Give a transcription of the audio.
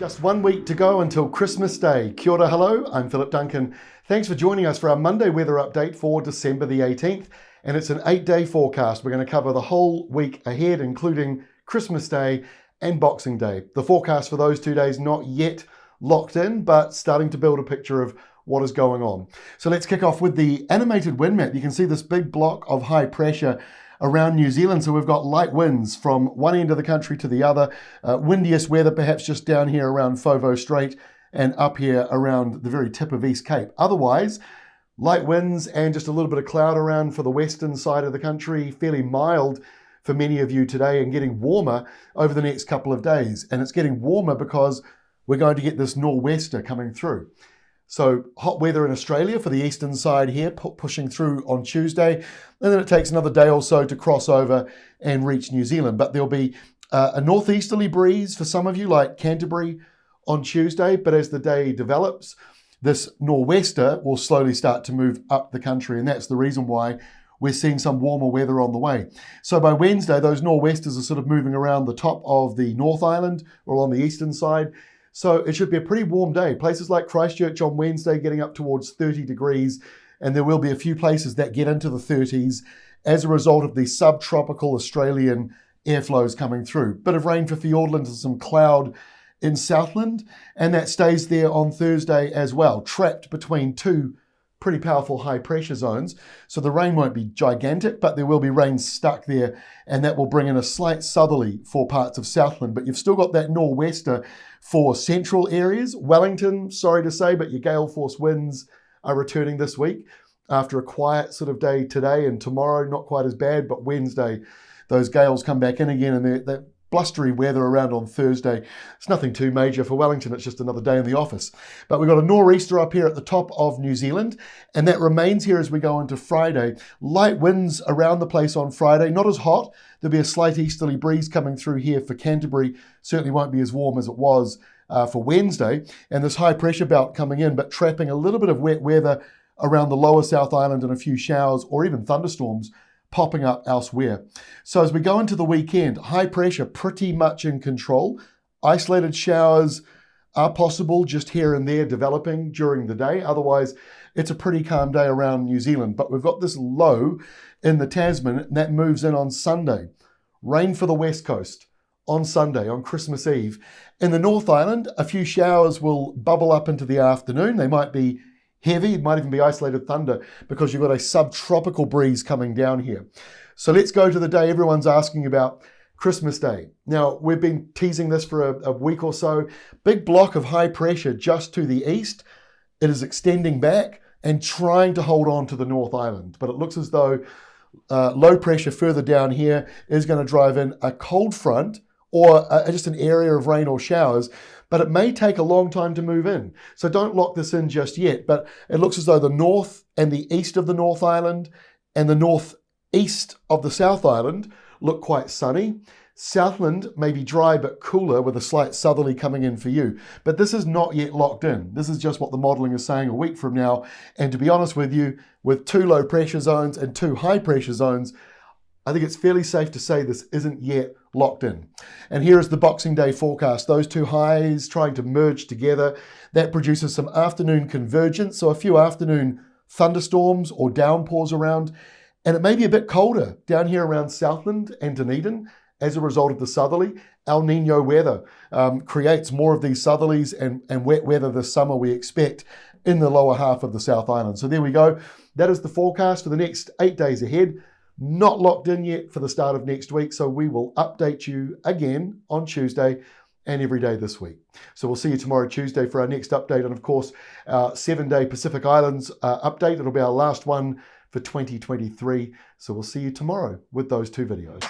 Just 1 week to go until Christmas Day. Kia ora, hello, I'm Philip Duncan. Thanks for joining us for our Monday weather update for December the 18th. And it's an 8-day forecast. We're going to cover the whole week ahead, including Christmas Day and Boxing Day. The forecast for those 2 days not yet locked in, but starting to build a picture of what is going on. So let's kick off with the animated wind map. You can see this big block of high pressure around New Zealand. So we've got light winds from one end of the country to the other. Windiest weather perhaps just down here around Foveaux Strait and up here around the very tip of East Cape. Otherwise, light winds and just a little bit of cloud around for the western side of the country. Fairly mild for many of you today and getting warmer over the next couple of days. And it's getting warmer because we're going to get this nor'wester coming through. So hot weather in Australia for the eastern side here, pushing through on Tuesday. And then it takes another day or so to cross over and reach New Zealand. But there'll be a northeasterly breeze for some of you, like Canterbury on Tuesday. But as the day develops, this nor'wester will slowly start to move up the country. And that's the reason why we're seeing some warmer weather on the way. So by Wednesday, those nor'westers are sort of moving around the top of the North Island or on the eastern side. So it should be a pretty warm day. Places like Christchurch on Wednesday getting up towards 30 degrees, and there will be a few places that get into the 30s as a result of the subtropical Australian airflows coming through. Bit of rain for Fiordland and some cloud in Southland, and that stays there on Thursday as well, trapped between two pretty powerful high pressure zones. So the rain won't be gigantic, but there will be rain stuck there, and that will bring in a slight southerly for parts of Southland. But you've still got that nor'wester for central areas. Wellington, sorry to say, but your gale force winds are returning this week after a quiet sort of day today, and tomorrow not quite as bad, but Wednesday those gales come back in again, and they're blustery weather around on Thursday. It's nothing too major for Wellington. It's just another day in the office. But we've got a nor'easter up here at the top of New Zealand, and that remains here as we go into Friday. Light winds around the place on Friday, not as hot. There'll be a slight easterly breeze coming through here for Canterbury. Certainly won't be as warm as it was for Wednesday. And this high pressure belt coming in, but trapping a little bit of wet weather around the lower South Island and a few showers or even thunderstorms popping up elsewhere. So as we go into the weekend, high pressure pretty much in control. Isolated showers are possible just here and there developing during the day. Otherwise, it's a pretty calm day around New Zealand. But we've got this low in the Tasman, and that moves in on Sunday. Rain for the west coast on Sunday, on Christmas Eve. In the North Island, a few showers will bubble up into the afternoon. They might be heavy, it might even be isolated thunder because you've got a subtropical breeze coming down here. So let's go to the day everyone's asking about, Christmas Day. Now, we've been teasing this for a week or so. Big block of high pressure just to the east. It is extending back and trying to hold on to the North Island. But it looks as though low pressure further down here is going to drive in a cold front or just an area of rain or showers, but it may take a long time to move in. So don't lock this in just yet, but it looks as though the north and the east of the North Island and the northeast of the South Island look quite sunny. Southland may be dry but cooler with a slight southerly coming in for you. But this is not yet locked in. This is just what the modelling is saying a week from now. And to be honest with you, with two low pressure zones and two high pressure zones, I think it's fairly safe to say this isn't yet locked in. And here is the Boxing Day forecast. Those two highs trying to merge together. That produces some afternoon convergence, so a few afternoon thunderstorms or downpours around. And it may be a bit colder down here around Southland and Dunedin as a result of the southerly. El Nino weather creates more of these southerlies and wet weather this summer we expect in the lower half of the South Island. So there we go. That is the forecast for the next 8 days ahead. Not locked in yet for the start of next week, so we will update you again on Tuesday and every day this week. So we'll see you tomorrow, Tuesday, for our next update, and of course, our 7-day Pacific Islands update. It'll be our last one for 2023. So we'll see you tomorrow with those two videos.